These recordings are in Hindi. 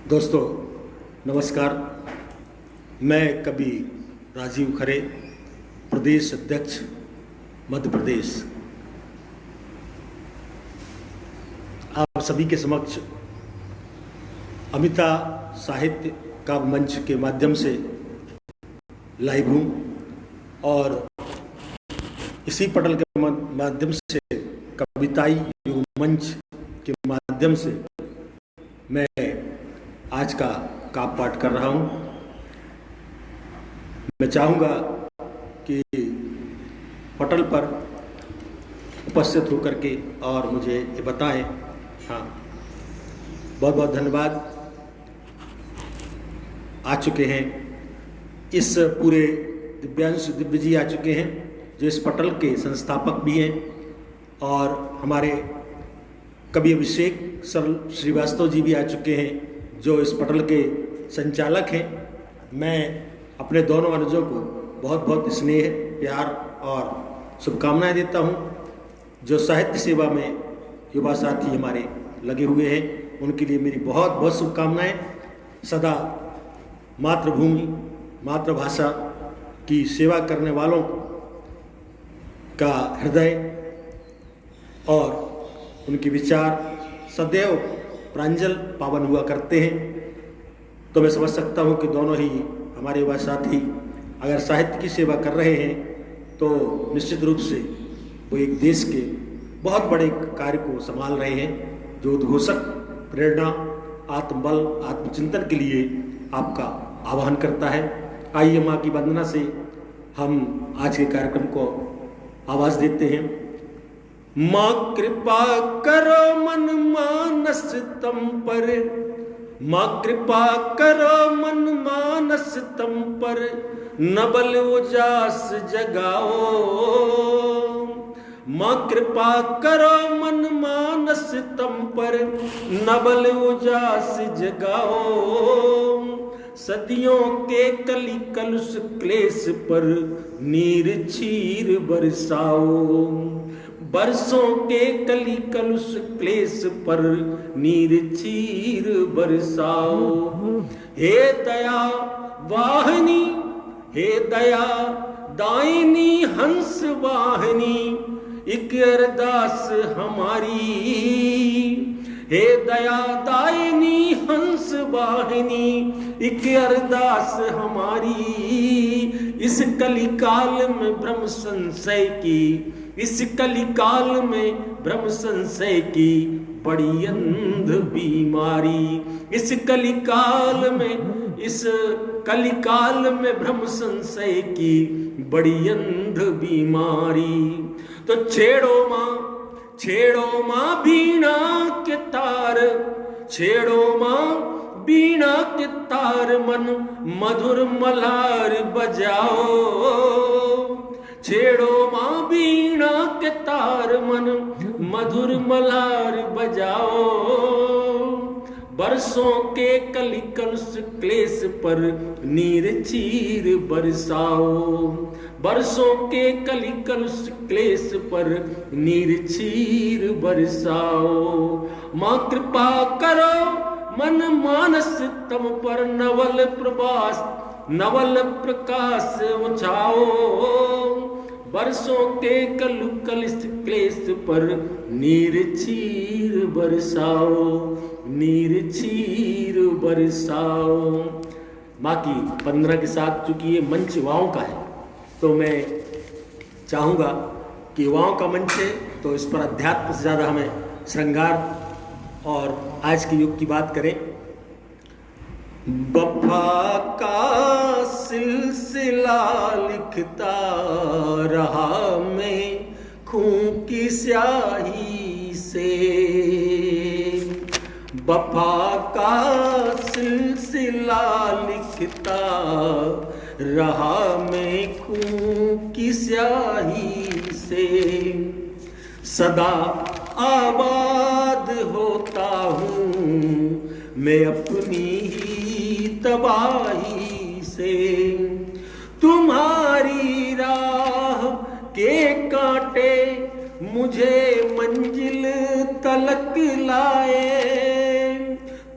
दोस्तों नमस्कार। मैं कवि राजीव खरे, प्रदेश अध्यक्ष मध्य प्रदेश, आप सभी के समक्ष अमिता साहित्य काव्य मंच के माध्यम से लाइव हूँ और इसी पटल के माध्यम से कविताई युग मंच के माध्यम से मैं आज का काव्य पाठ कर रहा हूँ। मैं चाहूँगा कि पटल पर उपस्थित होकर के और मुझे ये बताएं। हाँ, बहुत बहुत धन्यवाद। आ चुके हैं इस पूरे दिव्यांश दिव्य जी आ चुके हैं जो इस पटल के संस्थापक भी हैं और हमारे कवि अभिषेक सर श्रीवास्तव जी भी आ चुके हैं जो इस पटल के संचालक हैं। मैं अपने दोनों अनुजों को बहुत बहुत स्नेह, प्यार और शुभकामनाएं देता हूं। जो साहित्य सेवा में युवा साथी हमारे लगे हुए हैं उनके लिए मेरी बहुत बहुत शुभकामनाएं। सदा मातृभूमि मातृभाषा की सेवा करने वालों का हृदय और उनके विचार सदैव प्रांजल पावन हुआ करते हैं। तो मैं समझ सकता हूँ कि दोनों ही हमारे युवा साथी अगर साहित्य की सेवा कर रहे हैं तो निश्चित रूप से वो एक देश के बहुत बड़े कार्य को संभाल रहे हैं जो उद्घोषक, प्रेरणा, आत्मबल, आत्मचिंतन के लिए आपका आह्वान करता है। आइए माँ की वंदना से हम आज के कार्यक्रम को आवाज देते हैं। माँ कृपा करो मन मानस तम पर, माँ कृपा करो मन मानस तम पर, नबल उजास जगाओ। माँ कृपा करो मन मानस तम पर, नबल उजास जगाओ। सदियों के कली कलुष क्लेश पर नीर चीर बरसाओ। बरसों के कली कलुष क्लेश पर नीर चीर बरसाओ। हे दया वाहिनी, हे दया दायिनी हंस वाहिनी, एक अरदास हमारी। हे दया दायिनी हंस वाहिनी, एक अरदास हमारी। इस कलिकाल में भ्रम संशय की, इस कलिकाल में भ्रम संशय की बड़ी अंध बीमारी। इस कलिकाल में, इस कलिकाल में भ्रम संशय की बड़ी अंध बीमारी। तो छेड़ो माँ बीणा के तार, छेड़ो माँ बीणा के तार, मन मधुर मल्हार बजाओ। छेड़ो माँ बीणा के तार, मन मधुर मल्हार बजाओ। बरसों के कली कलुष क्लेश पर नीर चीर बरसाओ। बरसों के कली कलुष क्लेश पर नीर चीर बरसाओ। माँ कृपा करो मन मानस तम पर, नवल प्रभास नवल प्रकाश उछाओ। बरसों के कलु कलिश क्लेश पर नीर चीर बरसाओ, नीर चीर बरसाओ। माँ की वंदना के साथ चूंकि ये मंच युवाओं का है तो मैं चाहूँगा कि युवाओं का मंच है तो इस पर अध्यात्म से ज़्यादा हमें श्रृंगार और आज के युग की बात करें। वफा का सिलसिला लिखता रहा मैं खून की स्याही से। वफा का सिलसिला लिखता रहा मैं खून की स्याही से। सदा आबाद होता हूँ मैं अपनी ही तबाही से। तुम्हारी राह के कांटे मुझे मंजिल तलक लाए।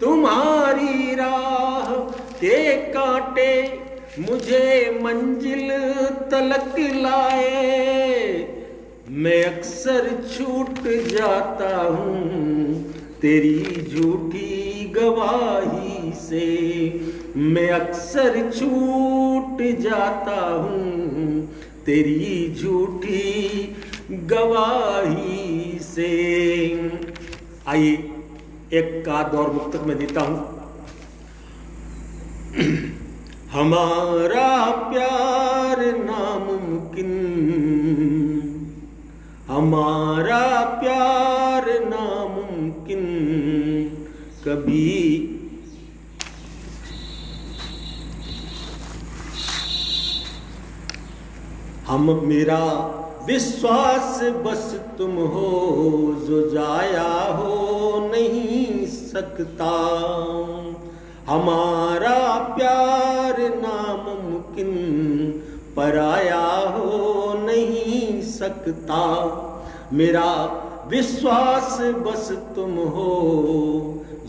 तुम्हारी राह कांटे मुझे मंजिल तलक लाए, मैं अक्सर छूट जाता हूँ तेरी झूठी गवाही से, मैं अक्सर छूट जाता हूँ तेरी झूठी गवाही से। आइए एक का दौर मुक्तक में देता हूं। हमारा प्यार नामुमकिन, हमारा प्यार नामुमकिन कभी हम, मेरा विश्वास बस तुम हो जो जाया हो नहीं सकता, हमारा प्यार नामुमकिन पराया हो नहीं सकता, मेरा विश्वास बस तुम हो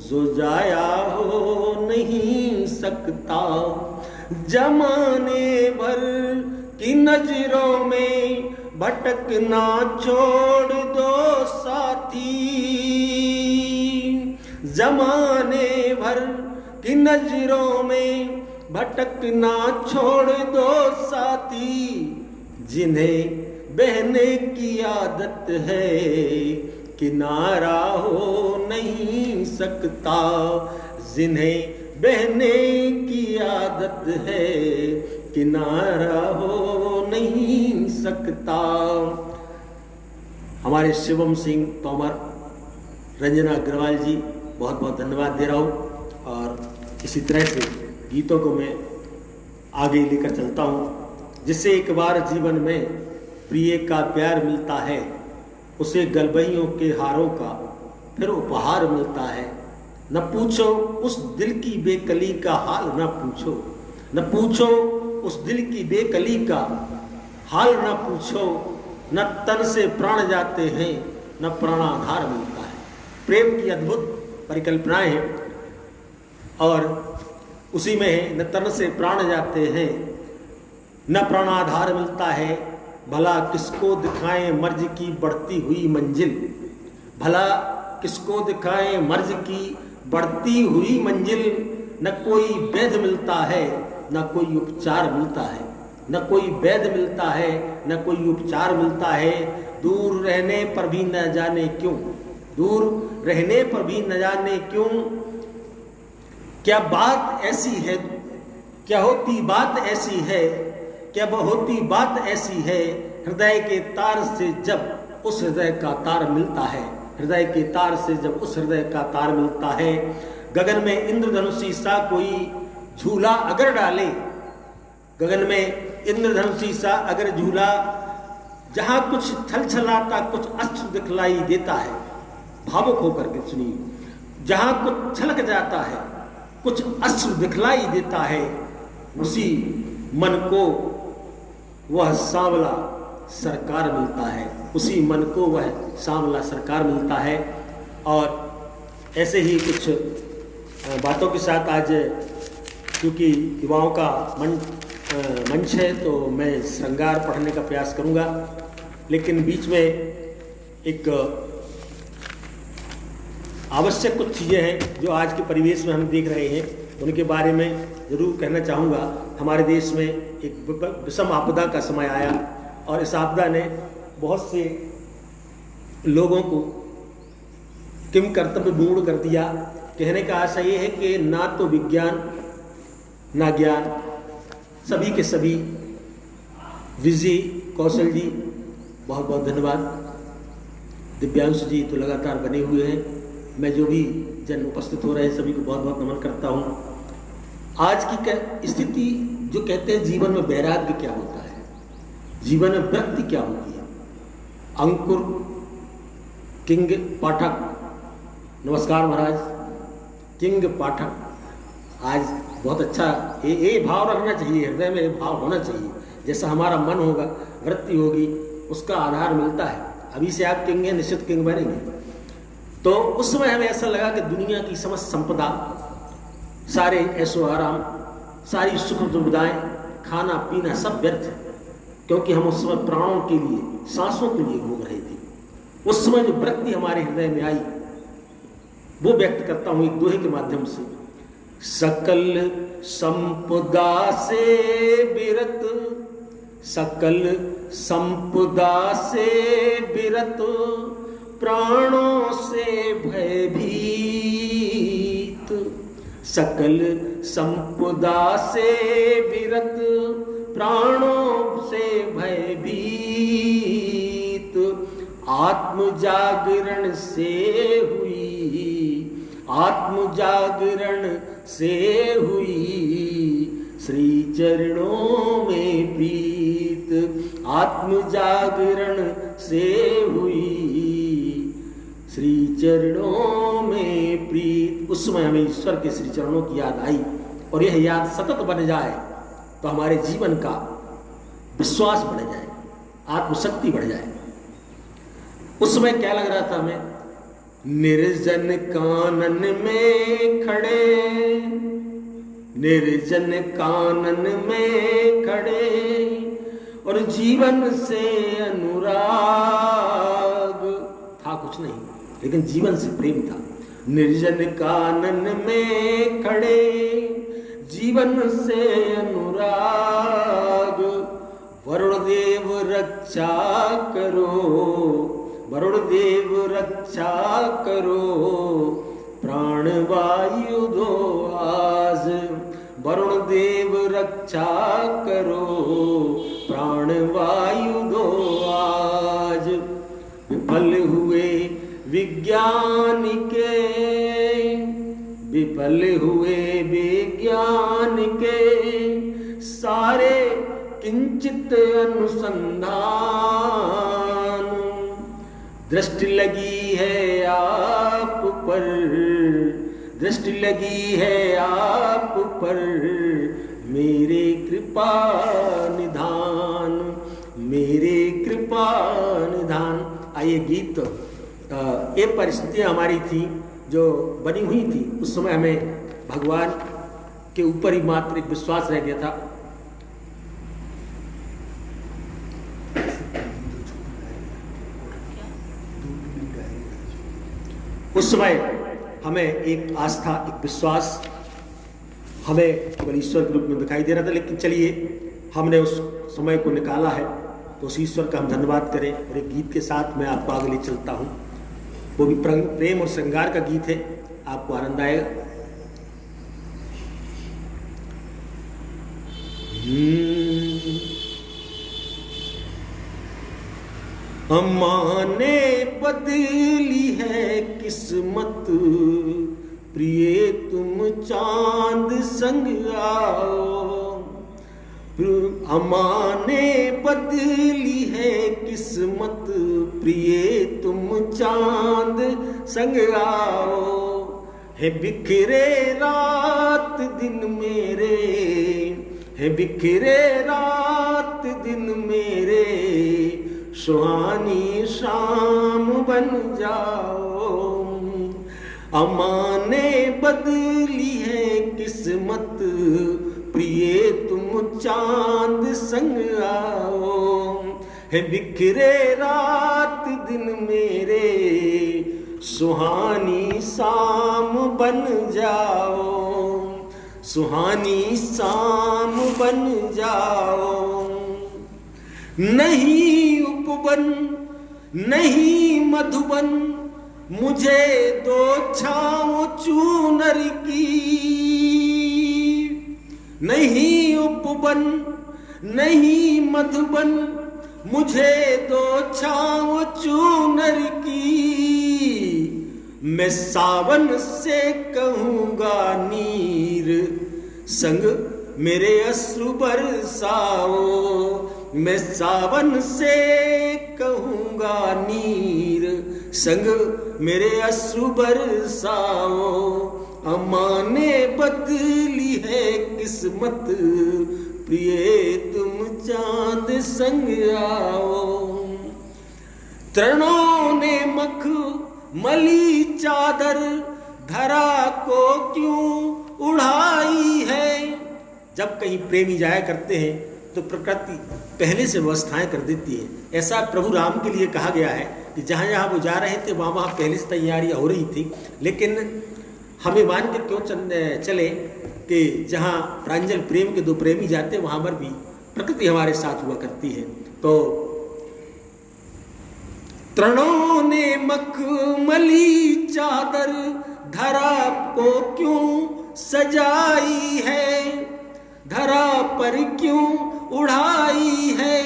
जो जाया हो नहीं सकता, जमाने भर की नजरों में भटकना छोड़ दो साथी, जमाने भर की नजरों में भटकना छोड़ दो साथी, जिन्हें बहने की आदत है किनारा हो नहीं सकता, जिन्हें बहने की आदत है किनारा हो नहीं सकता। हमारे शिवम सिंह तोमर, रंजना अग्रवाल जी, बहुत बहुत धन्यवाद दे रहा हूँ। और इसी तरह से गीतों को मैं आगे लेकर चलता हूँ। जिससे एक बार जीवन में प्रिय का प्यार मिलता है, उसे गलबइयों के हारों का फिर उपहार मिलता है। न पूछो उस दिल की बेकली का हाल, न पूछो, न पूछो उस दिल की बेकली का हाल, न पूछो, न तन से प्राण जाते हैं न प्राणाधार मिलता है। प्रेम की अद्भुत परिकल्पनाएं हैं और उसी में है, न तन से प्राण जाते हैं न प्राणाधार मिलता है, भला किसको दिखाएं मर्ज की बढ़ती हुई मंजिल, भला किसको दिखाएं मर्ज की बढ़ती हुई मंजिल, न कोई वैध मिलता है न कोई उपचार मिलता है, न कोई वैध मिलता है न कोई उपचार मिलता है। दूर रहने पर भी न जाने क्यों, दूर रहने पर भी न जाने क्यों, क्या बात ऐसी है, क्या होती बात ऐसी है, क्या होती बात ऐसी है, हृदय के तार से जब उस हृदय का तार मिलता है, हृदय के तार से जब उस हृदय का तार मिलता है। गगन में इंद्रधनुषी सा कोई झूला अगर डाले, गगन में इंद्रधनुषी सा अगर झूला, जहां कुछ छलछलाता कुछ अश्रु दिखलाई देता है, भावुक होकर के सुनिए, जहां कुछ छलक जाता है कुछ अश्रु दिखलाई देता है, उसी मन को वह सांवला सरकार मिलता है, उसी मन को वह सांवला सरकार मिलता है। और ऐसे ही कुछ बातों के साथ आज क्योंकि युवाओं का मंच है तो मैं श्रृंगार पढ़ने का प्रयास करूंगा, लेकिन बीच में एक आवश्यक कुछ चीज़ें हैं जो आज के परिवेश में हम देख रहे हैं, उनके बारे में ज़रूर कहना चाहूँगा। हमारे देश में एक विषम आपदा का समय आया और इस आपदा ने बहुत से लोगों को किम कर्तव्य मूढ़ कर दिया। कहने का आशा ये है कि ना तो विज्ञान ना ज्ञान, सभी के सभी। विजय कौशल जी बहुत बहुत धन्यवाद, दिव्यांश जी तो लगातार बने हुए हैं। मैं जो भी जन उपस्थित हो रहे हैं सभी को बहुत बहुत नमन करता हूँ। आज की स्थिति जो कहते हैं जीवन में वैराग्य क्या होता है, जीवन में वृत्ति क्या होती है। अंकुर किंग पाठक, नमस्कार महाराज। किंग पाठक, आज बहुत अच्छा ये भाव रखना चाहिए, हृदय में ये भाव होना चाहिए। जैसा हमारा मन होगा, वृत्ति होगी, उसका आधार मिलता है। अभी से आप किंग हैं, निश्चित किंग बनेंगे। तो उस समय हमें ऐसा लगा कि दुनिया की समस्त संपदा, सारे ऐशो आराम, सारी सुख दुविधाएं, खाना पीना सब व्यर्थ है, क्योंकि हम उस समय प्राणों के लिए, सांसों के लिए घूम रहे थे। उस समय जो वृत्ति हमारे हृदय में आई वो व्यक्त करता हूं एक दोहे के माध्यम से। सकल संपदा से विरत, सकल संपदा से विरत, प्राणों से भयभीत, सकल संपदा से विरत, प्राणों से भयभीत, आत्म जागरण से हुई, आत्म जागरण से हुई, श्री चरणों में प्रीत, आत्म जागरण से हुई, श्री चरणों में प्रीत। उस समय हमें ईश्वर के श्री चरणों की याद आई, और यह याद सतत बन जाए तो हमारे जीवन का विश्वास बढ़ जाए, आत्मशक्ति बढ़ जाए। उस समय क्या लग रहा था हमें? निर्जन कानन में खड़े, निर्जन कानन में खड़े, और जीवन से अनुराग था, कुछ नहीं लेकिन जीवन से प्रेम था। निर्जन कानन में खड़े, जीवन से अनुराग, वरुण देव रक्षा करो, वरुण देव रक्षा करो, प्राण वायु दो आज, वरुण देव रक्षा करो, प्राण वायु दो आज। विफल हुए विज्ञान के, विफल हुए विज्ञान के, सारे किंचित अनुसंधान, दृष्टि लगी है आप पर, दृष्टि लगी है आप पर, मेरे कृपा निधान, मेरे कृपा निधान। आइए गीत, ये परिस्थितियां हमारी थी जो बनी हुई थी। उस समय हमें भगवान के ऊपर ही मात्र एक विश्वास रह गया था। उस समय हमें एक आस्था, एक विश्वास हमें केवल ईश्वर के रूप में दिखाई दे रहा था। लेकिन चलिए, हमने उस समय को निकाला है तो उस ईश्वर का हम धन्यवाद करें। और एक गीत के साथ मैं आपको आगे ले चलता हूँ, वो भी प्रेम और श्रृंगार का गीत है, आपको आनंद आएगा। अम्मा ने बदली है किस्मत, प्रिय तुम चांद संग आओ। अम्मा ने बदली है किस्मत, प्रिय तुम चांद संग आओ। है बिखरे रात दिन मेरे, है बिखरे रात दिन मेरे, सुहानी शाम बन जाओ। अम्मा ने बदली है किस्मत, प्रिय तुम चांद संग आओ। है बिखरे रात दिन मेरे, सुहानी शाम बन जाओ, सुहानी शाम बन जाओ। नहीं उपवन नहीं मधुबन, मुझे दो छाँव चूनर की। नहीं उपवन नहीं मधुबन, मुझे दो छाँव चूनर की। मैं सावन से कहूँगा नीर, संग मेरे अश्रु बरसाओ। मैं सावन से कहूँगा नीर, संग मेरे अश्रु बरसाओ। अम्मा ने बदली है किस्मत, प्रिय तुम चांद संग आओ। तृणों ने मख मली चादर, धरा को क्यों उड़ाई है। जब कहीं प्रेमी जाया करते हैं तो प्रकृति पहले से व्यवस्थाएं कर देती है। ऐसा प्रभु राम के लिए कहा गया है कि जहाँ जहाँ वो जा रहे थे वहाँ वहाँ पहले से तैयारियाँ हो रही थी। लेकिन हमें मान के क्यों चले कि जहाँ प्रांजल प्रेम के दो प्रेमी जाते वहाँ पर भी प्रकृति हमारे साथ हुआ करती है। तो तृणों ने मखमली चादर धरा को क्यों सजाई है, धरा पर क्यों उड़ाई है,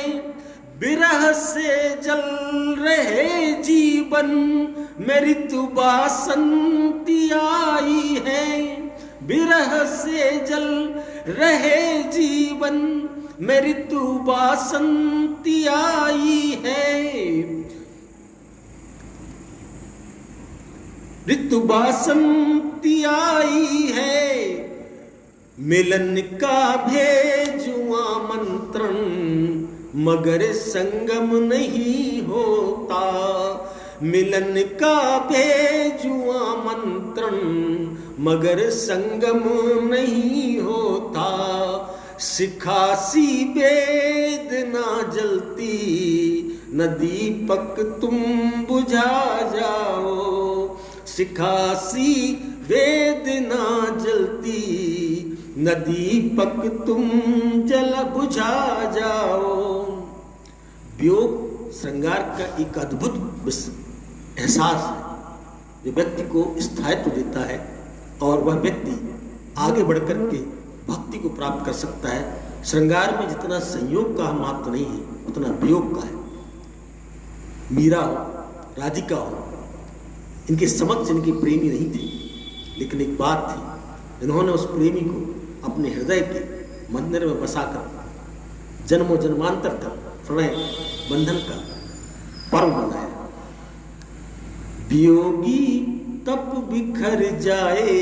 बिरह से जल रहे जीवन में ऋतु बासंती आई है, बिरह से जल रहे जीवन में ऋतु बासंती आई है, ऋतु बासंती आई है, मिलन का भेजुआ मंत्रण मगर संगम नहीं होता, मिलन का भेजुआ मंत्रण मगर संगम नहीं होता, शिखासी वेदना जलती न दीपक तुम बुझा जाओ, शिखासी वेदना जलती न दीपक तुम जल बुझा जाओ। वियोग श्रृंगार का एक अद्भुत एहसास है जो व्यक्ति को स्थायित्व देता है और वह व्यक्ति आगे बढ़कर के भक्ति को प्राप्त कर सकता है। श्रृंगार में जितना संयोग का महत्व नहीं है उतना वियोग का है। मीरा हो, राधिका हो, इनके समक्ष इनके प्रेमी नहीं थे, लेकिन एक बात थी, इन्होंने उस प्रेमी को अपने हृदय के मंदिर में बसाकर जन्मों जन्मांतर तक प्रणय बंधन का पर्व बनाया। वियोगी तप बिखर जाए,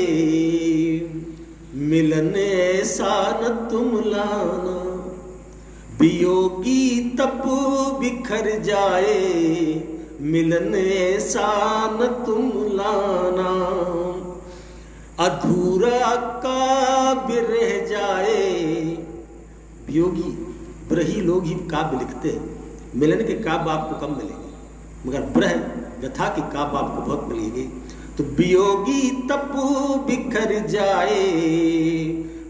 मिलन ऐसा न तुम लाना, वियोगी तप बिखर जाए, मिलन ऐसा न तुम लाना, अधूरा काव्य रह जाए। वियोगी ब्रही लोग ही काव्य लिखते हैं, मिलन के काव्य आपको कम मिलेंगे, मगर ब्रह व्यथा के काव्य आपको बहुत मिलेंगे। तो वियोगी तप बिखर जाए,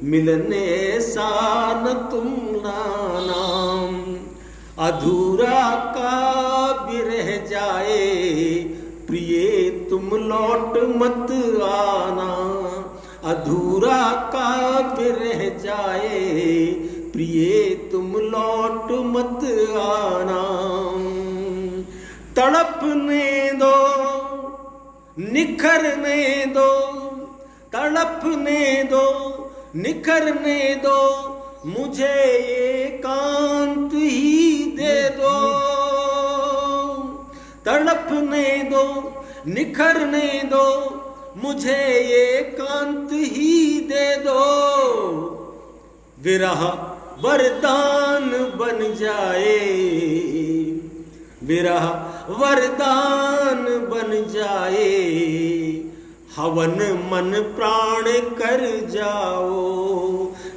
मिलन ऐसा न तुम लाना, अधूरा काव्य रह जाए, प्रिय तुम लौट मत आना, अधूरा काव्य रह जाए, प्रिय तुम लौट मत आना। तड़पने दो, निखरने दो, तड़पने दो, निखरने दो, मुझे एकांत ही दे दो, तड़पने दो, निखरने दो, मुझे एकांत ही दे दो, विरह वरदान बन जाए, विरह वरदान बन जाए, हवन मन प्राण कर जाओ,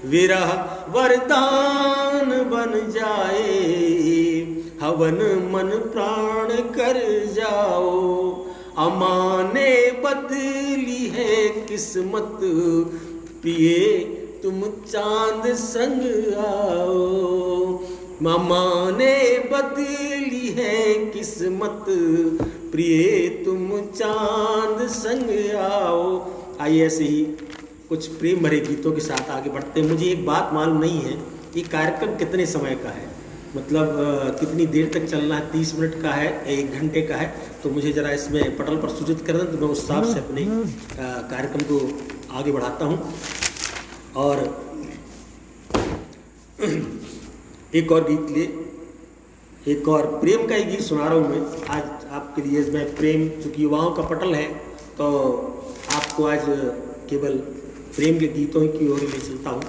विरह वरदान बन जाए, हवन मन प्राण कर जाओ। अमाने बदली है किस्मत, पिए तुम चांद संग आओ, माने बदली है किस्मत, प्रिय तुम चांद संग आओ। आइए ऐसे ही कुछ प्रेम भरे गीतों के साथ आगे बढ़ते हैं। मुझे एक बात मालूम नहीं है कि कार्यक्रम कितने समय का है, मतलब कितनी देर तक चलना है, 30 मिनट का है, 1 घंटे का है, तो मुझे ज़रा इसमें पटल पर सूचित कर दें तो मैं उस हिसाब से अपने कार्यक्रम को आगे बढ़ाता हूँ। और एक और गीत लिए, एक और प्रेम का ही गीत सुना रहा हूँ मैं आज आपके लिए। मैं प्रेम, चूँकि युवाओं का पटल है तो आपको आज केवल प्रेम के गीतों की ओर ले चलता हूँ।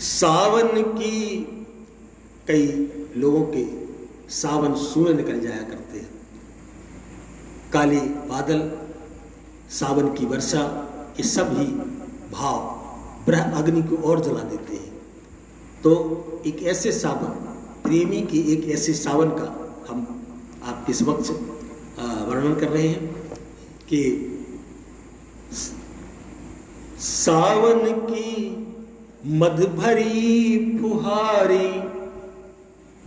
सावन की कई लोगों के सावन सूर्य निकल जाया करते हैं, काले बादल, सावन की वर्षा, ये सब ही भाव ब्रह्म अग्नि को और जला देते हैं। तो एक ऐसे सावन, प्रेमी के एक ऐसे सावन का हम आपके समक्ष वर्णन कर रहे हैं कि सावन की मद भरी फुहारे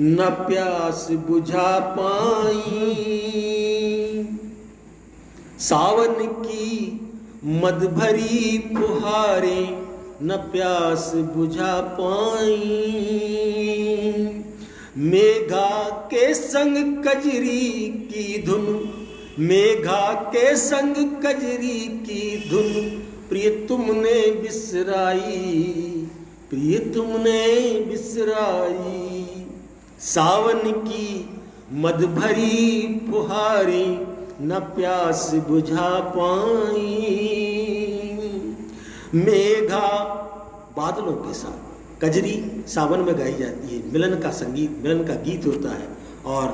न प्यास बुझा पाई। सावन की मद भरी फुहारे न प्यास बुझा पाई। मेघा के संग कजरी की धुन, मेघा के संग कजरी की धुन प्रिय तुमने बिसराई, प्रिय तुमने बिसराई। सावन की मद भरी फुहारे न प्यास बुझा पाई। मेघा बादलों के साथ, कजरी सावन में गाई जाती है, मिलन का संगीत, मिलन का गीत होता है। और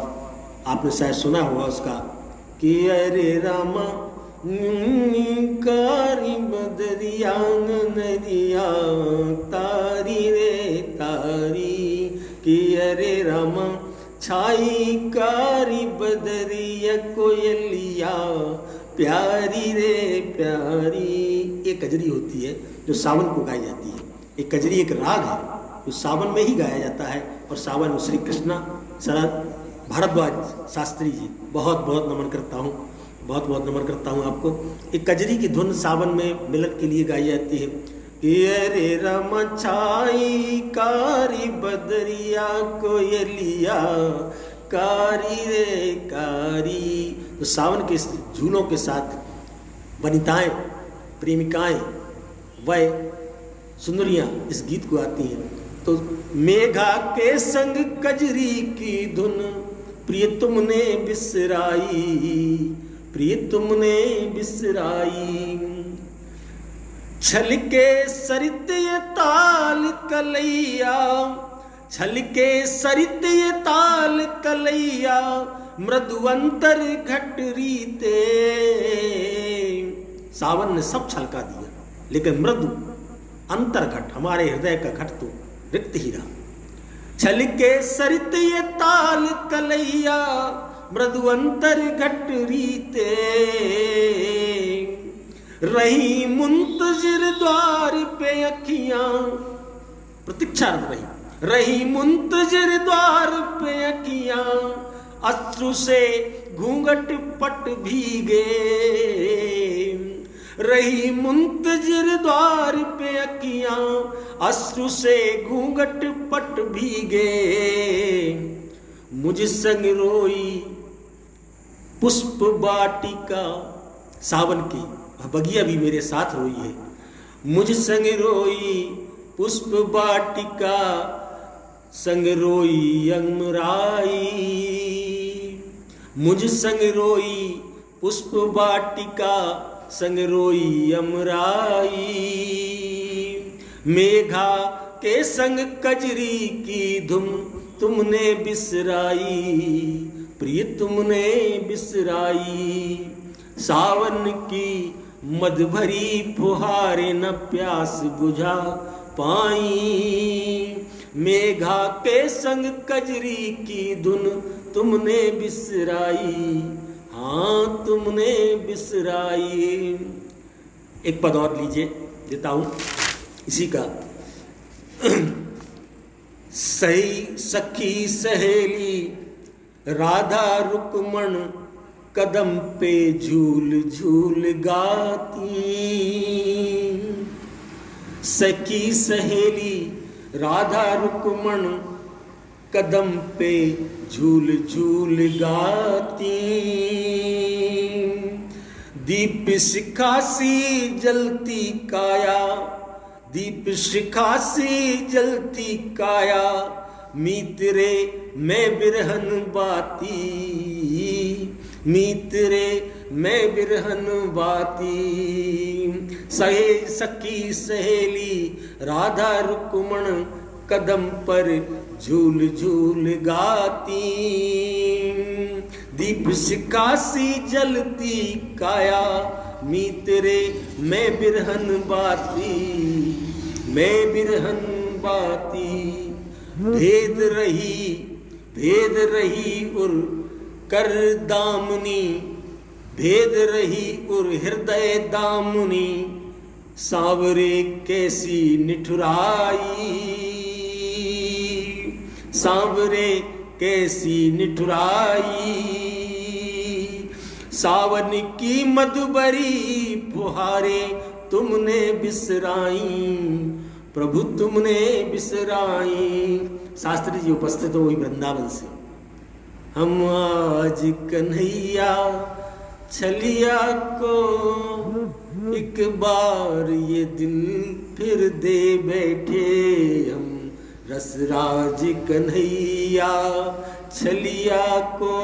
आपने शायद सुना होगा उसका कि अरे रामा कारी बदरिया नरिया तारी रे तारी, कि अरे रामा छाई कारी बदरिया कोयलिया प्यारी रे प्यारी। एक कजरी होती है जो सावन को गाई जाती है। एक कजरी एक राग है जो सावन में ही गाया जाता है। और सावन में श्री कृष्णा शरद भारद्वाज शास्त्री जी, बहुत बहुत नमन करता हूँ, बहुत बहुत नमन करता हूँ आपको। एक कजरी की धुन सावन में मिलन के लिए गाई जाती है कि अरे रम छाई कारी बदरिया कोयलिया कारी रे कारी। तो सावन के झूलों के साथ वनिताएं, प्रेमिकाएं, वह सुंदरियां इस गीत को आती हैं। तो मेघा के संग कजरी की धुन प्रिय तुमने बिसराई, प्रिय तुमने बिसराई। छलके सरित ये ताल कलैया, छलके सरित ये ताल कलैया मृदुअंतर घट रीते। सावन ने सब छलका दिया, लेकिन मृदु अंतर घट, हमारे हृदय का घट तो रिक्त ही रहा। छलके सरित ये ताल कलैया मृदुअंतर घट रीते। रही मुंतजिर द्वार पे अखियां, प्रतीक्षारत रही, रही मुंतजिर द्वार पे अखियां अश्रु से घूंघट पट भीगे। रही मुंतजिर द्वार पे अखियां अश्रु से घूंघट पट भीगे। मुझ संग रोई पुष्प वाटिका, सावन की बगिया भी मेरे साथ रोई है। मुझ संग रोई पुष्प वाटिका संग रोई अंगराई। मुझ संग रोई पुष्प वाटिका संग रोई अमराई। मेघा के संग कजरी की धुन तुमने बिसराई, प्रिय तुमने बिसराई। सावन की मद भरी फुहारे न प्यास बुझा पाई। मेघा के संग कजरी की धुन तुमने बिसराई, हाँ तुमने बिसराई। एक पद और लीजिए, देता हूं इसी का। सही सखी सहेली राधा रुक्मण कदम पे झूल झूल गाती। सखी सहेली राधा रुक्मण कदम पे झूल झूल गाती। दीप शिखा सी जलती काया, दीप शिखा सी जलती काया मीत रे मैं बिरहन बाती। मीत रे मैं बिरहन बाती। सहे सखी सहेली राधा रुक्मण कदम पर झूल झूल गाती। दीप शिखा सी जलती काया, मीत रे मैं बिरहन बाती, भेद रही उर कर दामनी, भेद रही उर हृदय दामनी, सांवरे कैसी निठुराई, सांवरे कैसी निठुराई, सावन की मधुबरी फुहारे तुमने बिसराई, प्रभु तुमने बिसराई। शास्त्री जी उपस्थित हो वही वृंदावन से। हम आज कन्हैया छलिया को एक बार ये दिल फिर दे बैठे, हम रसराज कन्हैया छलिया को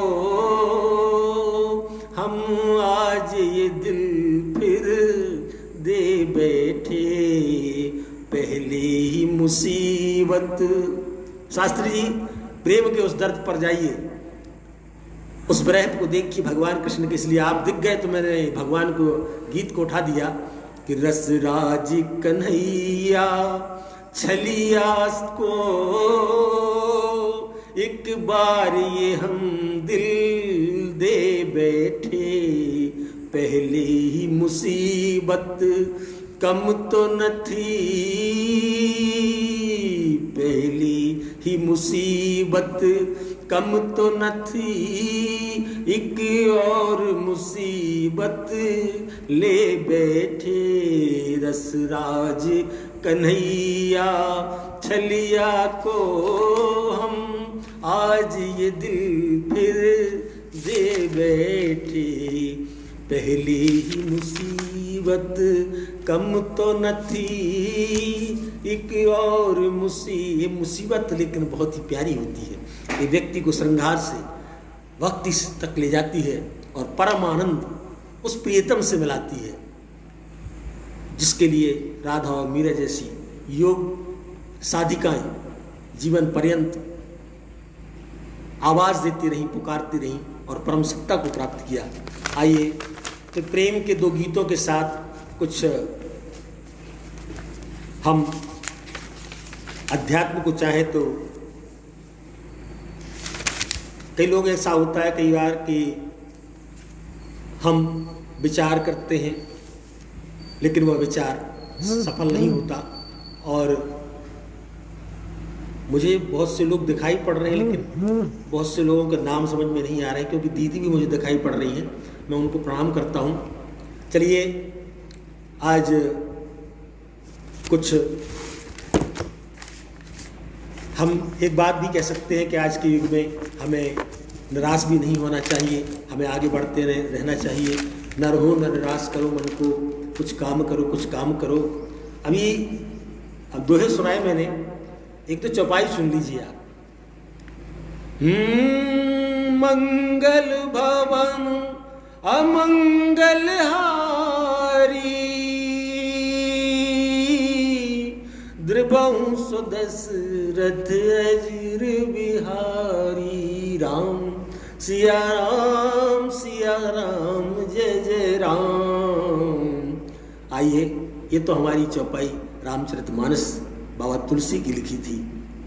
हम आज ये दिल फिर दे बैठे, पहले ही मुसीबत। शास्त्री जी प्रेम के उस दर्द पर जाइए, उस विरह को देखिए भगवान कृष्ण के। इसलिए आप दिख गए तो मैंने भगवान को गीत को उठा दिया कि रसराज कन्हैया छलिया को एक बार ये हम दिल दे बैठे, पहले ही मुसीबत कम तो न थी, पहली ही मुसीबत कम तो न थी, एक और मुसीबत ले बैठे, रसराज कन्हैया छलिया को हम आज ये दिल फिर दे बैठे, पहली ही मुसीबत कम तो न थी, एक और मुसीबत लेकिन बहुत ही प्यारी होती है। ये व्यक्ति को श्रृंगार से भक्ति तक ले जाती है और परम आनंद उस प्रियतम से मिलाती है, जिसके लिए राधा और मीरा जैसी योग साधिकाएं जीवन पर्यंत आवाज देती रहीं, पुकारती रहीं और परम सत्ता को प्राप्त किया। आइए तो प्रेम के दो गीतों के साथ कुछ हम अध्यात्म को चाहे तो कई लोग ऐसा होता है कई बार कि हम विचार करते हैं लेकिन वह विचार सफल नहीं होता, और मुझे बहुत से लोग दिखाई पड़ रहे हैं लेकिन बहुत से लोगों के नाम समझ में नहीं आ रहे हैं, क्योंकि दीदी भी मुझे दिखाई पड़ रही हैं, मैं उनको प्रणाम करता हूँ। चलिए आज कुछ हम एक बात भी कह सकते हैं कि आज के युग में हमें निराश भी नहीं होना चाहिए, हमें आगे बढ़ते रहना चाहिए। न रहो न निराश करो मन को, कुछ काम करो कुछ काम करो। अभी अब दोहे सुनाए मैंने, एक तो चौपाई सुन लीजिए आप। मंगल भवन अमंगल हारी, द्रिभंग सुदशरथ अजिर बिहारी, राम सिया राम जय जय राम। आइए, ये तो हमारी चौपाई रामचरितमानस बाबा तुलसी की लिखी थी,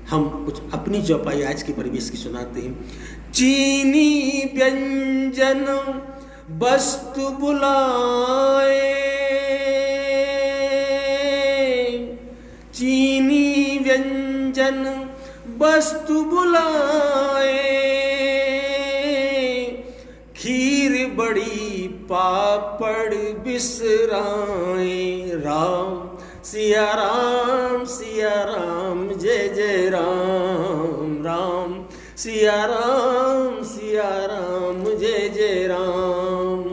हम कुछ अपनी चौपाई आज के परिवेश की सुनाते हैं। चीनी व्यंजन वस्तु बुलाए, चीनी व्यंजन वस्तु बुलाए, खीर बड़ी पापड़ बिसराए, राम सिया राम जय जय राम, राम सिया राम जय जय राम।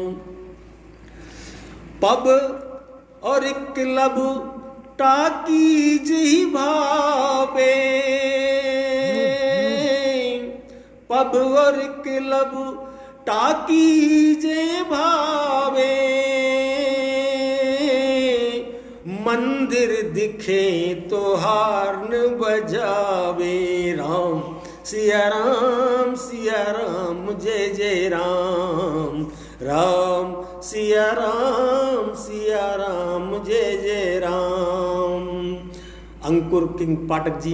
पब और क्लब टाकीज ही भावे, पब और क्लब टाकीज भावे, मंदिर दिखे तो हार्न बजावे, राम सिया राम जय जय राम, राम सिया राम जय जय राम। अंकुर किंग पाठक जी,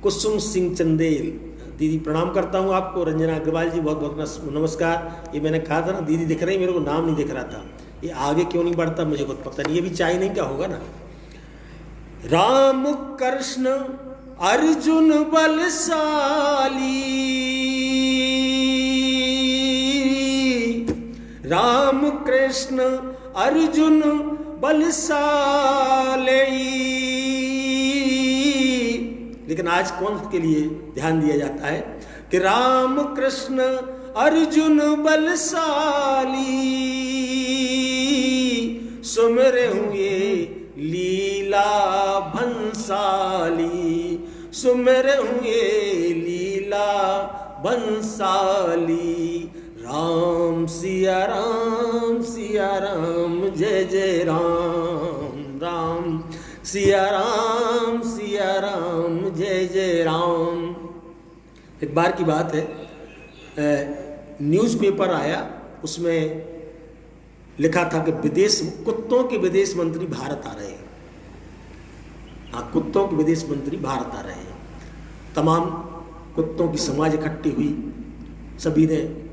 कुसुम सिंह चंदेल, दीदी प्रणाम करता हूँ आपको। रंजना अग्रवाल जी बहुत बहुत नमस्कार। ये मैंने कहा था ना दीदी दिख रही, मेरे को नाम नहीं दिख रहा था, ये आगे क्यों नहीं बढ़ता मुझे कुछ पता नहीं, ये भी चाय नहीं क्या होगा ना। राम कृष्ण अर्जुन बलशाली, राम कृष्ण अर्जुन बलशाली। लेकिन आज कौन के लिए ध्यान दिया जाता है कि राम कृष्ण अर्जुन बलशाली, सुमिर हुए लीला भंसाली, सुमिर हुए लीला भंसाली। राम सिया राम जय जय राम, राम सिया राम जय जय राम। एक बार की बात है, न्यूज़पेपर आया, उसमें लिखा था कि कुत्तों के विदेश मंत्री भारत आ रहे हैं। हाँ, कुत्तों के विदेश मंत्री भारत आ रहे हैं। तमाम कुत्तों की समाज इकट्ठी हुई, सभी ने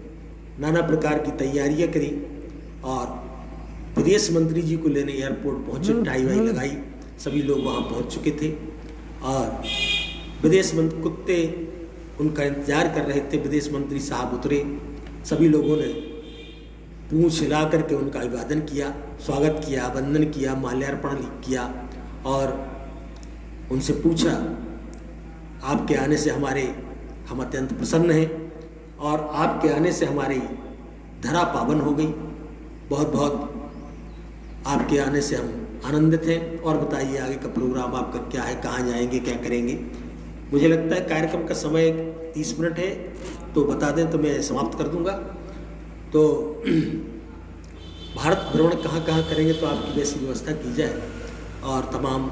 नाना प्रकार की तैयारियां करी और विदेश मंत्री जी को लेने एयरपोर्ट पहुंचे, टाई वाई लगाई, सभी लोग वहां पहुंच चुके थे और विदेश मंत्री कुत्ते उनका इंतजार कर रहे थे। विदेश मंत्री साहब उतरे, सभी लोगों ने पूंछ हिला करके उनका अभिवादन किया, स्वागत किया, वंदन किया, माल्यार्पण किया और उनसे पूछा, आपके आने से हम अत्यंत प्रसन्न हैं और आपके आने से हमारी धरा पावन हो गई, बहुत बहुत आपके आने से हम आनंदित हैं। और बताइए आगे का प्रोग्राम आपका क्या है, कहाँ जाएंगे, क्या करेंगे। मुझे लगता है कार्यक्रम का समय 30 मिनट है, तो बता दें तो मैं समाप्त कर दूंगा। तो भारत भ्रमण कहाँ कहाँ करेंगे तो आपकी वैसी व्यवस्था की जाए और तमाम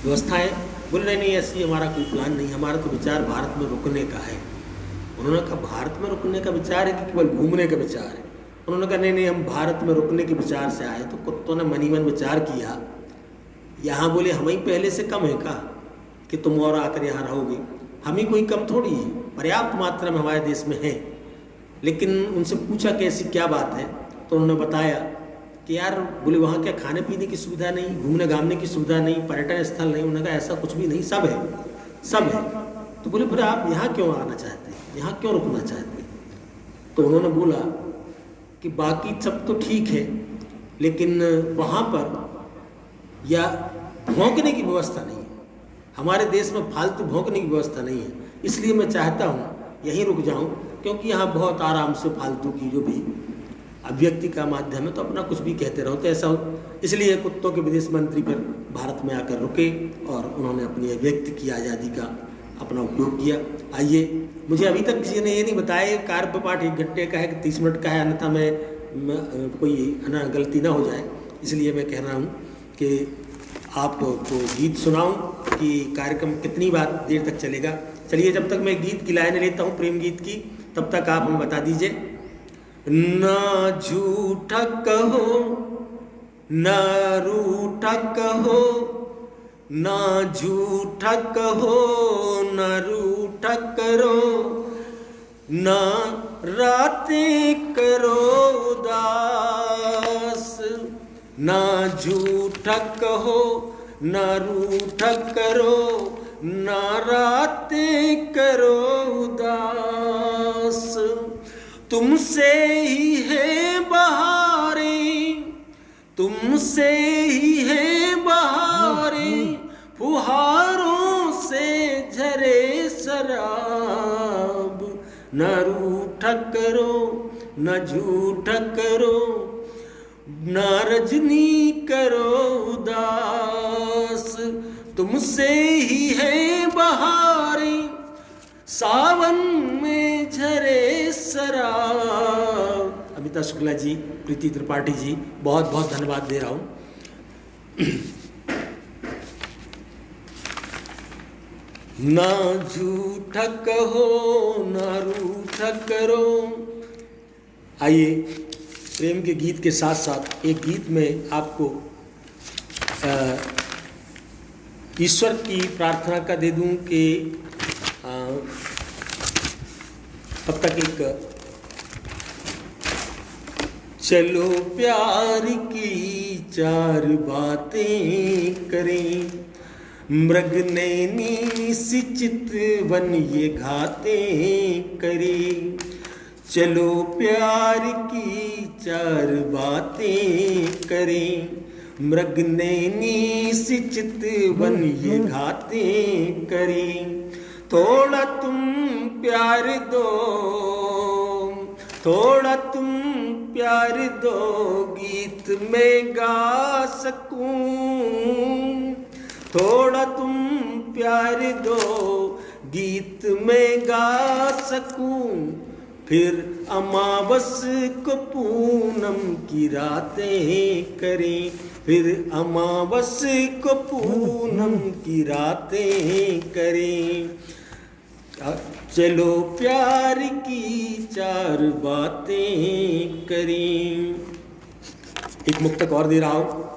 व्यवस्थाएं। बोल रहे नहीं ऐसी हमारा कोई प्लान नहीं, हमारा तो विचार भारत में रुकने का है। उन्होंने कहा भारत में रुकने का विचार है कि केवल घूमने का विचार है। उन्होंने कहा नहीं हम भारत में रुकने के विचार से आए। तो कुत्तों ने मनी मन विचार किया, यहाँ बोले हम ही पहले से कम है का कि तुम और आकर यहाँ रहोगे, हम ही कोई कम थोड़ी है, पर्याप्त मात्रा में हमारे देश में है। लेकिन उनसे पूछा कैसी क्या बात है, तो उन्होंने बताया कि यार बोले वहाँ क्या खाने पीने की सुविधा नहीं, घूमने घामने की सुविधा नहीं, पर्यटन स्थल नहीं। उन्होंने कहा ऐसा कुछ भी नहीं, सब है, सब है। तो बोले फिर आप यहाँ क्यों आना चाहते हैं, यहाँ क्यों रुकना चाहते हैं? तो उन्होंने बोला कि बाकी सब तो ठीक है, लेकिन वहाँ पर या भौंकने की व्यवस्था नहीं है, हमारे देश में फालतू भौंकने की व्यवस्था नहीं है, इसलिए मैं चाहता हूँ यहीं रुक जाऊँ, क्योंकि यहाँ बहुत आराम से फालतू की जो भी अभिव्यक्ति का माध्यम है तो अपना कुछ भी कहते रहो, तो ऐसा हो। इसलिए कुत्तों के विदेश मंत्री फिर भारत में आकर रुके और उन्होंने अपनी अभिव्यक्ति की आज़ादी का अपना उपयोग किया। आइए, मुझे अभी तक किसी ने ये नहीं बताया कार्य पाठ 1 घंटे का है कि 30 मिनट का है, अन्यथा मैं कोई है गलती ना हो जाए, इसलिए मैं कह रहा हूँ कि आपको गीत सुनाऊं कि कार्यक्रम कितनी देर तक चलेगा। चलिए, जब तक मैं गीत की लाइनें लेता हूँ प्रेम गीत की, तब तक आप हमें बता दीजिए। ना झूठा कहो ना रूठा कहो, ना झूठा कहो ना रूठा करो, ना रातें करो उदास, ना झूठा कहो ना रूठा करो, ना रातें करो उदास। तुमसे ही है बहारें, तुमसे ही है बहारें, फुहारों से झरे शराब। न रूठा करो न झूठा करो, न रजनी करो उदास। तुमसे ही है बहारें, सावन में झरे शराब। अमिता शुक्ला जी, प्रीति त्रिपाठी जी, बहुत बहुत धन्यवाद दे रहा हूँ। ना झूठा कहो ना रूठा करो। आइए प्रेम के गीत के साथ साथ एक गीत में आपको ईश्वर की प्रार्थना का दे दूं कि तब तक एक चलो प्यार की चार बातें करें, मृग नैनी सी चितवन ये घातें करें। चलो प्यार की चार बातें करें, मृग नैनी सी चितवन ये घातें करें। थोड़ा तुम प्यार दो, थोड़ा तुम प्यार दो, गीत में गा सकूं। थोड़ा तुम प्यार दो, गीत में गा सकूं। फिर अमावस को पूनम की रातें करें, फिर अमावस को पूनम की रातें करें। चलो प्यार की चार बातें करें। एक मुक्तक और दे रहा हूं।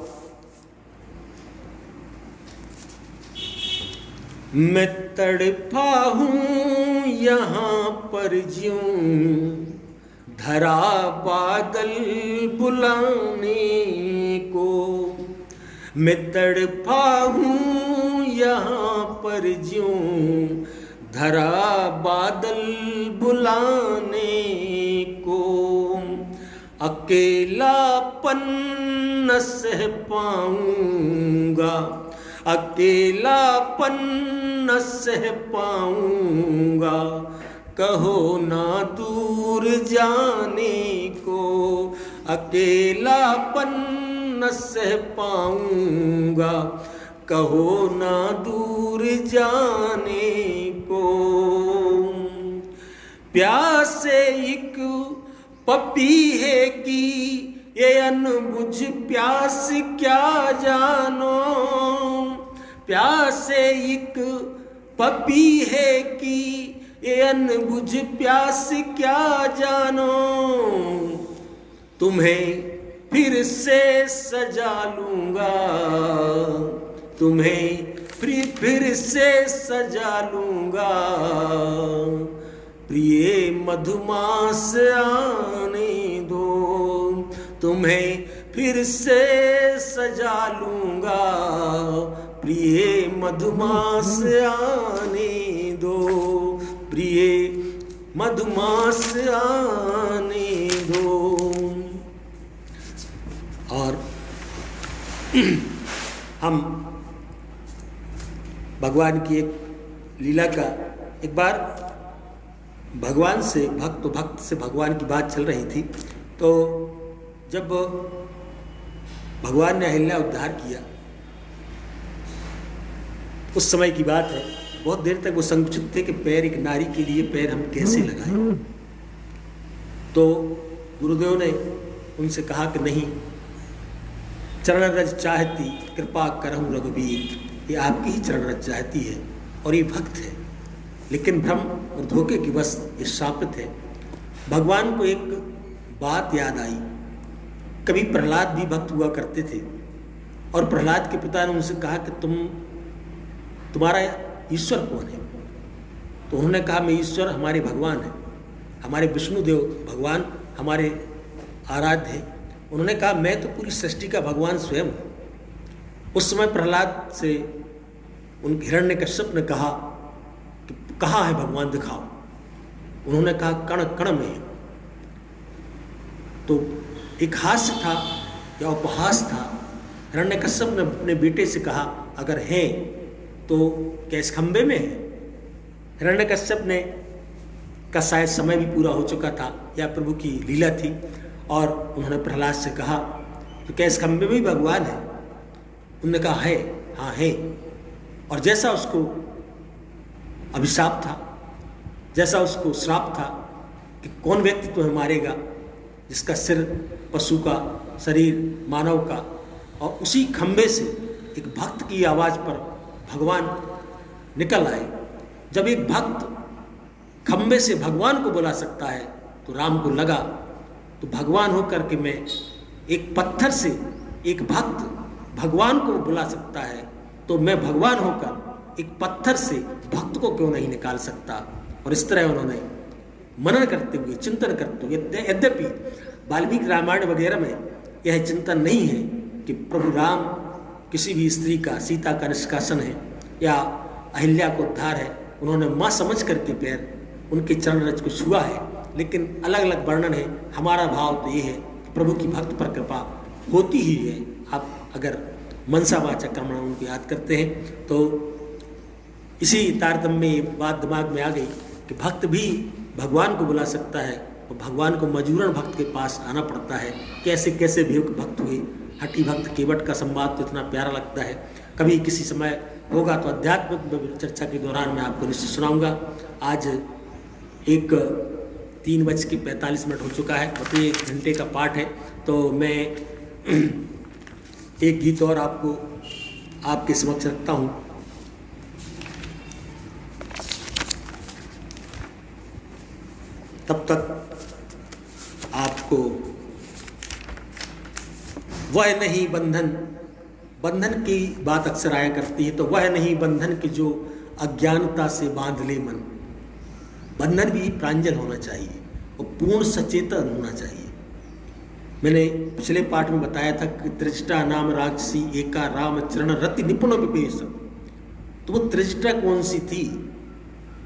मैं तड़पा हूं यहाँ पर ज्यों, धरा बादल बुलाने को। मैं तड़पा हूं यहाँ पर ज्यों, धरा बादल बुलाने को। अकेलापन न सह पाऊंगा, अकेलापन न सह पाऊंगा। कहो ना दूर जाने को, अकेलापन न सह पाऊंगा। कहो ना दूर जाने को। प्यासे एक पपीहे की ये अनबुझ प्यास क्या जानो। प्यासे एक पपीहे की ये अनबुझ प्यास क्या जानो। तुम्हें फिर से सजा लूंगा, तुम्हें फिर से सजा लूंगा। प्रिय मधुमास आने दो, तुम्हें फिर से सजा लूंगा। प्रिय मधुमास आने दो, प्रिय मधुमास आने दो। और हम भगवान की एक लीला का, एक बार भगवान से भक्त से भगवान की बात चल रही थी। तो जब भगवान ने अहिल्या उद्धार किया, उस समय की बात है, बहुत देर तक वो संकुचित थे कि पैर एक नारी के लिए पैर हम कैसे लगाएं। तो गुरुदेव ने उनसे कहा कि नहीं, चरण रज चाहती कृपा करहु रघुबीर। ये आपकी ही चरण रज चाहती है और ये भक्त है, लेकिन भ्रम और धोखे की वश ये शापित है। भगवान को एक बात याद आई। कभी प्रहलाद भी भक्त हुआ करते थे और प्रहलाद के पिता ने उनसे कहा कि तुम्हारा ईश्वर कौन है। तो उन्होंने कहा मैं ईश्वर हमारे भगवान है, हमारे विष्णुदेव भगवान हमारे आराध्य हैं। उन्होंने कहा मैं तो पूरी सृष्टि का भगवान स्वयं हूँ। उस समय प्रहलाद से उन हिरण्यकश्यप ने कहा कि कहाँ है भगवान, दिखाओ। उन्होंने कहा कण कण में है। तो एक हास्य था या उपहास था। हिरण्यकश्यप ने अपने बेटे से कहा अगर है तो क्या इस खंबे में है। हिरण्यकश्यप ने का शायद समय भी पूरा हो चुका था या प्रभु की लीला थी, और उन्होंने प्रहलाद से कहा तो क्या इस खंबे में भी भगवान है। उन्होंने कहा है, हाँ है। और जैसा उसको अभिशाप था, जैसा उसको श्राप था कि कौन व्यक्ति तुम्हें मारेगा जिसका सिर पशु का, शरीर मानव का, और उसी खंबे से एक भक्त की आवाज़ पर भगवान निकल आए जब एक भक्त खंबे से भगवान को बुला सकता है तो राम को लगा तो भगवान होकर के मैं एक पत्थर से एक भक्त भगवान को बुला सकता है तो मैं भगवान होकर एक पत्थर से भक्त को क्यों नहीं निकाल सकता। और इस तरह उन्होंने मनन करते हुए चिंतन करते हुए, यद्यपि वाल्मीकि रामायण वगैरह में यह चिंतन नहीं है कि प्रभु राम किसी भी स्त्री का, सीता का निष्कासन है या अहिल्या को उद्धार है, उन्होंने माँ समझ करके पैर उनके चरण रज को छुआ है, लेकिन अलग अलग वर्णन है। हमारा भाव तो ये है कि प्रभु की भक्त पर कृपा होती ही है। आप अगर मनसा वाचा कर्मणा उनको याद करते हैं तो इसी तारतम्य में ये बात दिमाग में आ गई कि भक्त भी भगवान को बुला सकता है और भगवान को मजबूरन भक्त के पास आना पड़ता है। कैसे कैसे भी भक्त हुए, हठी भक्त केवट का संवाद तो इतना प्यारा लगता है। कभी किसी समय होगा तो आध्यात्मिक चर्चा के दौरान मैं आपको निश्चित सुनाऊंगा। आज 3:45 हो चुका है, मतलब 1 घंटे का पाठ है, तो मैं एक गीत और आपके समक्ष रखता हूँ। तब तक आपको वह नहीं बंधन की बात अक्सर आया करती है, तो वह नहीं बंधन की जो अज्ञानता से बांध ले मन। बंधन भी प्रांजल होना चाहिए और पूर्ण सचेतन होना चाहिए। मैंने पिछले पाठ में बताया था कि त्रिजटा नाम राक्षसी एका राम चरण रति निपुण विपेश। तो वो त्रिजटा कौन सी थी?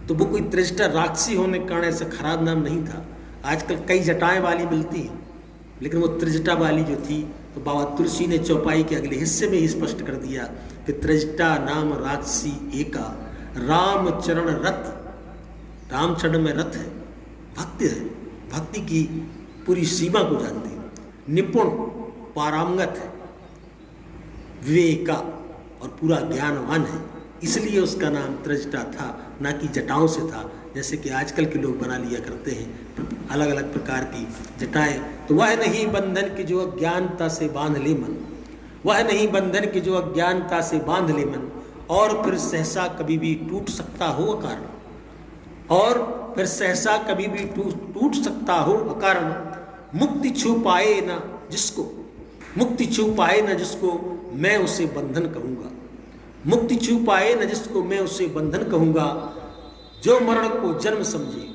तो वो कोई त्रिजटा राक्षसी होने के कारण ऐसा खराब नाम नहीं था। आजकल कई जटाएं वाली मिलती हैं, लेकिन वो त्रिजटा वाली जो थी, तो बाबा तुलसी ने चौपाई के अगले हिस्से में ही स्पष्ट कर दिया कि त्रिजटा नाम राक्षसी एका राम चरण रत। राम चरण में रथ है, भक्ति है, भक्ति की पूरी सीमा को जानती है, निपुण पारंगत है, विवेका और पूरा ज्ञानवान है, इसलिए उसका नाम त्रिजटा था, ना कि जटाओं से था, जैसे कि आजकल के लोग बना लिया करते हैं अलग अलग प्रकार की जटाएं। तो वह नहीं बंधन की जो अज्ञानता से बांध ले मन, वह नहीं बंधन की जो अज्ञानता से बांध ले मन, और फिर सहसा कभी भी टूट सकता हो अकारण, और फिर सहसा कभी भी टूट सकता हो अकारण। मुक्ति छू पाए ना जिसको, मुक्ति छू पाए ना जिसको मैं उसे बंधन कहूँगा। मुक्ति छू पाए न जिसको मैं उसे बंधन कहूँगा। जो मरण को जन्म समझे,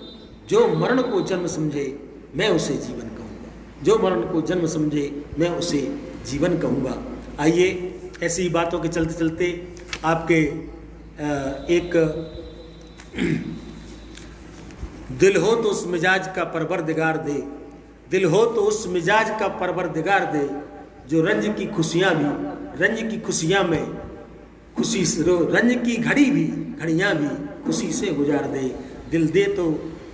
जो मरण को जन्म समझे मैं उसे जीवन कहूँगा। जो मरण को जन्म समझे मैं उसे जीवन कहूँगा। आइए ऐसी ही बातों के चलते चलते आपके एक दिल हो तो उस मिजाज का परवरदिगार दे, दिल हो तो उस मिजाज का परवरदिगार दे, जो रंज की खुशियाँ भी, रंज की खुशियाँ में खुशी से, रंज की घड़ी भी, घड़ियाँ भी खुशी से गुजार दे, दिल दे तो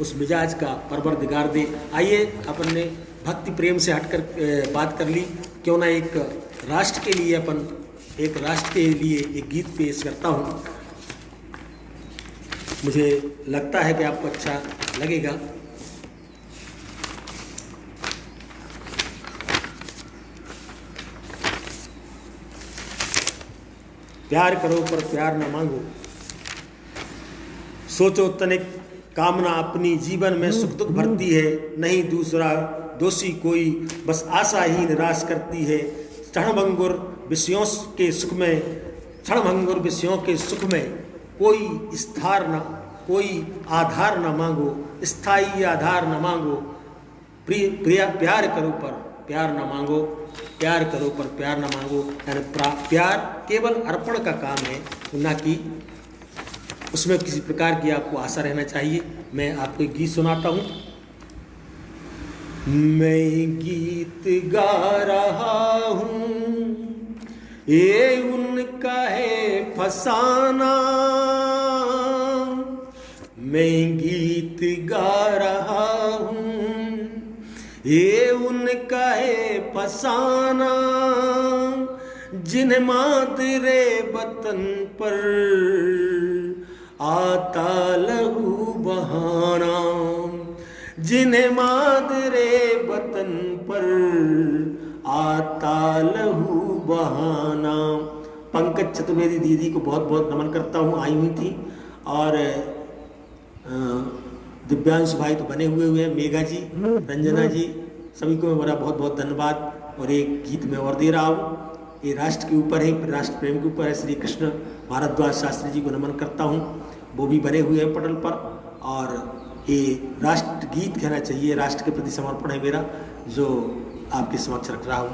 उस मिजाज का परवरदिगार दे। आइए अपन ने भक्ति प्रेम से हटकर बात कर ली, क्यों ना एक राष्ट्र के लिए अपन एक राष्ट्र के लिए एक गीत पेश करता हूँ। मुझे लगता है कि आपको अच्छा लगेगा। प्यार करो पर प्यार न मांगो, सोचो तनिक कामना अपनी, जीवन में सुख दुख भरती है, नहीं दूसरा दोषी कोई, बस आशा ही निराश करती है। क्षणभंगुर विषयों के सुख में, क्षणभंगुर विषयों के सुख में कोई स्थार न, कोई आधार न मांगो, स्थायी आधार न मांगो। प्यार करो पर प्यार न मांगो, प्यार करो पर प्यार न मांगो। यानी प्यार केवल अर्पण का काम है, ना कि उसमें किसी प्रकार की आपको आशा रहना चाहिए। मैं आपको एक गीत सुनाता हूँ। मैं गीत गा रहा हूँ, ये उनका है फसाना। मैं गीत गा रहा हूँ, ये उनका है फसाना। जिन्हें मातरे वतन पर आता लहू बहाना, जिन्हें मातरे वतन पर आता लहू बहाना। पंकज चतुर्वेदी दीदी को बहुत बहुत नमन करता हूँ, आई हुई थी और दिव्यांश भाई तो बने हुए हैं, मेघा जी, रंजना जी, सभी को मेरा बहुत बहुत धन्यवाद। और एक गीत मैं और दे रहा हूँ, ये राष्ट्र के ऊपर है, राष्ट्र प्रेम के ऊपर है। श्री कृष्ण भारद्वाज शास्त्री जी को नमन करता हूँ, वो भी बने हुए हैं पटल पर। और ये राष्ट्र गीत कहना चाहिए, राष्ट्र के प्रति समर्पण है मेरा, जो आपके समक्ष रख रहा हूँ।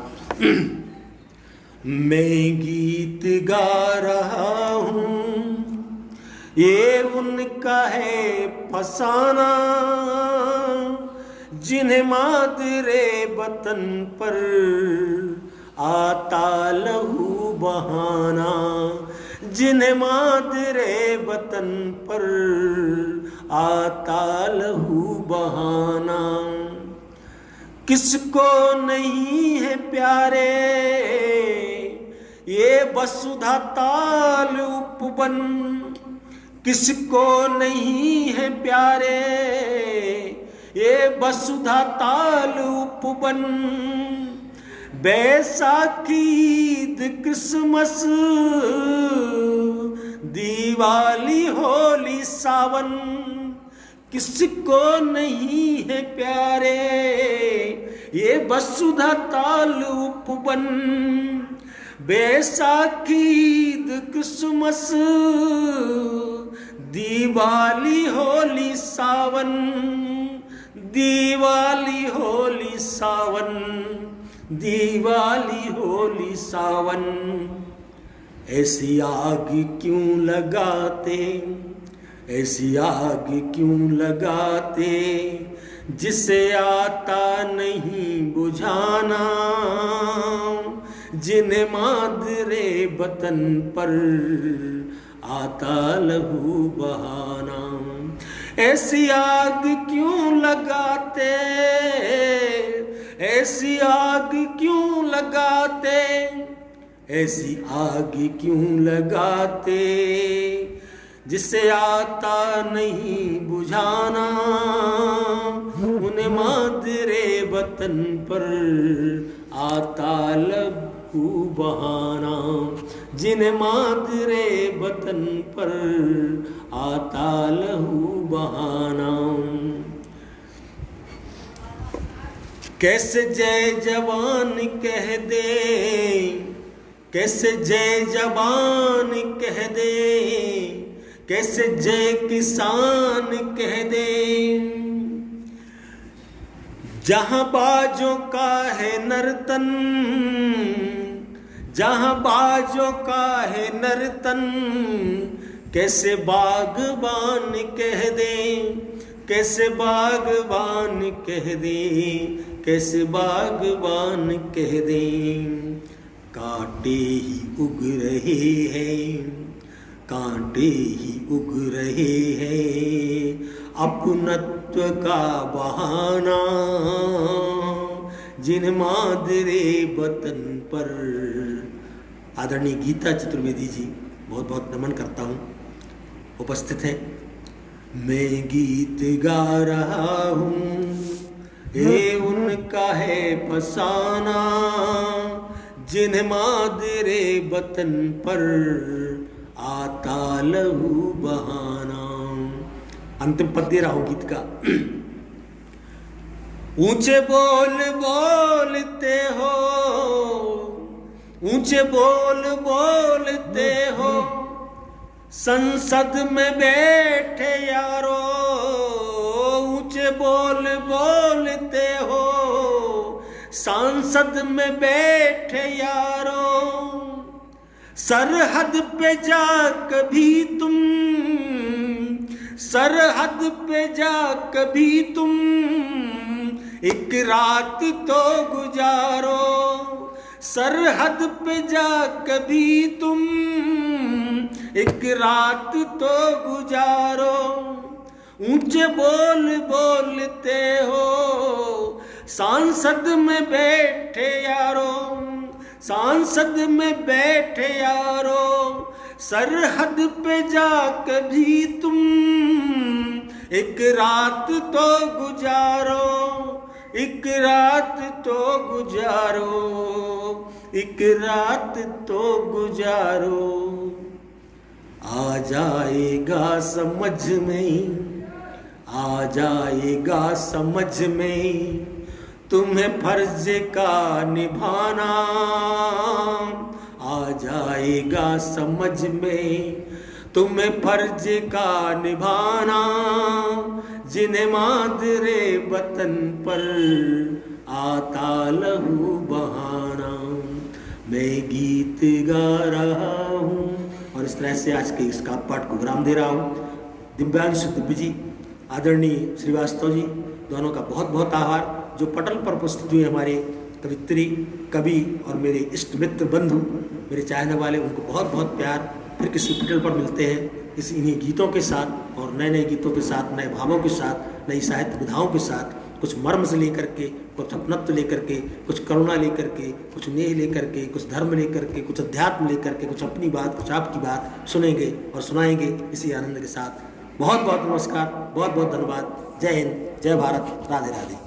मैं गीत गा रहा हूँ, ये उनका है फसाना, जिन्हें मादरे वतन पर आता लहू बहाना, जिन्हें मादरे वतन पर आता लहू बहाना। किसको नहीं है प्यारे ये वसुधा ताल उपवन, किसको नहीं है प्यारे ये वसुधा ताल उपवन। बैसाखी ईद क्रिसमस दिवाली होली सावन, किसको नहीं है प्यारे ये वसुधा ताल उपवन। बैसाखी ईद क्रिसमस दिवाली होली सावन, दिवाली होली सावन, दिवाली होली सावन। ऐसी आग क्यों लगाते, ऐसी आग क्यों लगाते, जिसे आता नहीं बुझाना, जिन्हें मादरे वतन पर आता लहू बहाना। ऐसी आग क्यों लगाते, ऐसी आग क्यों लगाते, ऐसी आग क्यों लगाते, जिसे आता नहीं बुझाना, उन्हें मादरे वतन पर आता लहू बहाना, जिन्हें मादरे वतन पर आता लहू बहाना। कैसे जय जवान कह दे, कैसे जय जवान कह दे, कैसे जय किसान कह दे। जहां बाजों का है नर्तन, जहां बाजों का है नर्तन, कैसे बागबान कह दे, कैसे बागबान कह दे, कैसे बागबान कह दे। कांटे ही उग रहे हैं, कांटे ही उग रहे हैं, अपनत्व का बहाना, जिन मादरे वतन पर। आदरणीय गीता चतुर्वेदी जी बहुत बहुत नमन करता हूँ, उपस्थित हैं। मैं गीत गा रहा हूँ, ये उनका है फसाना, जिन्हें मादरे वतन पर आता लहू बहाना। अंतिम पद दे रहा हूं गीत का। ऊंचे बोल बोलते हो, ऊंचे बोल बोलते हो, संसद में बैठे यारो, ऊंचे बोल बोलते हो, सांसद में बैठे यारो। सरहद पे जा कभी तुम, सरहद पे जा कभी तुम, एक रात तो गुजारो। सरहद पे जा कभी तुम, एक रात तो गुजारो। ऊंचे बोल बोलते हो, सांसद में बैठे यारो, सांसद में बैठे यारो। सरहद पे जा कभी तुम, एक रात तो गुजारो, एक रात तो गुजारो, एक रात तो गुजारो। आ जाएगा समझ में, आ जाएगा समझ में तुम्हें फर्ज का निभाना, आ जाएगा समझ में तुम्हें फर्ज का निभाना, जिन्हें मादरे वतन पर आता लहू बहाना। मैं गीत गा रहा हूँ और इस तरह से आज के इसका पाठ को विराम दे रहा हूँ। दिव्यांशु दिव्य जी, आदरणीय श्रीवास्तव जी, दोनों का बहुत बहुत आभार। जो पटल पर उपस्थित हुए हमारे कवित्री, कवि और मेरे इष्ट मित्र बंधु, मेरे चाहने वाले, उनको बहुत बहुत प्यार। फिर किसी पटल पर मिलते हैं इन्हीं गीतों के साथ और नए नए गीतों के साथ, नए भावों के साथ, नई साहित्य विधाओं के साथ, कुछ मर्म से लेकर के, कुछ अपनत्व लेकर के, कुछ करुणा लेकर के, कुछ नेह लेकर के, कुछ धर्म लेकर के, कुछ अध्यात्म लेकर के, कुछ अपनी बात, कुछ आपकी बात सुनेंगे और सुनाएंगे इसी आनंद के साथ। बहुत बहुत नमस्कार, बहुत बहुत धन्यवाद। जय हिंद, जय भारत, राधे राधे।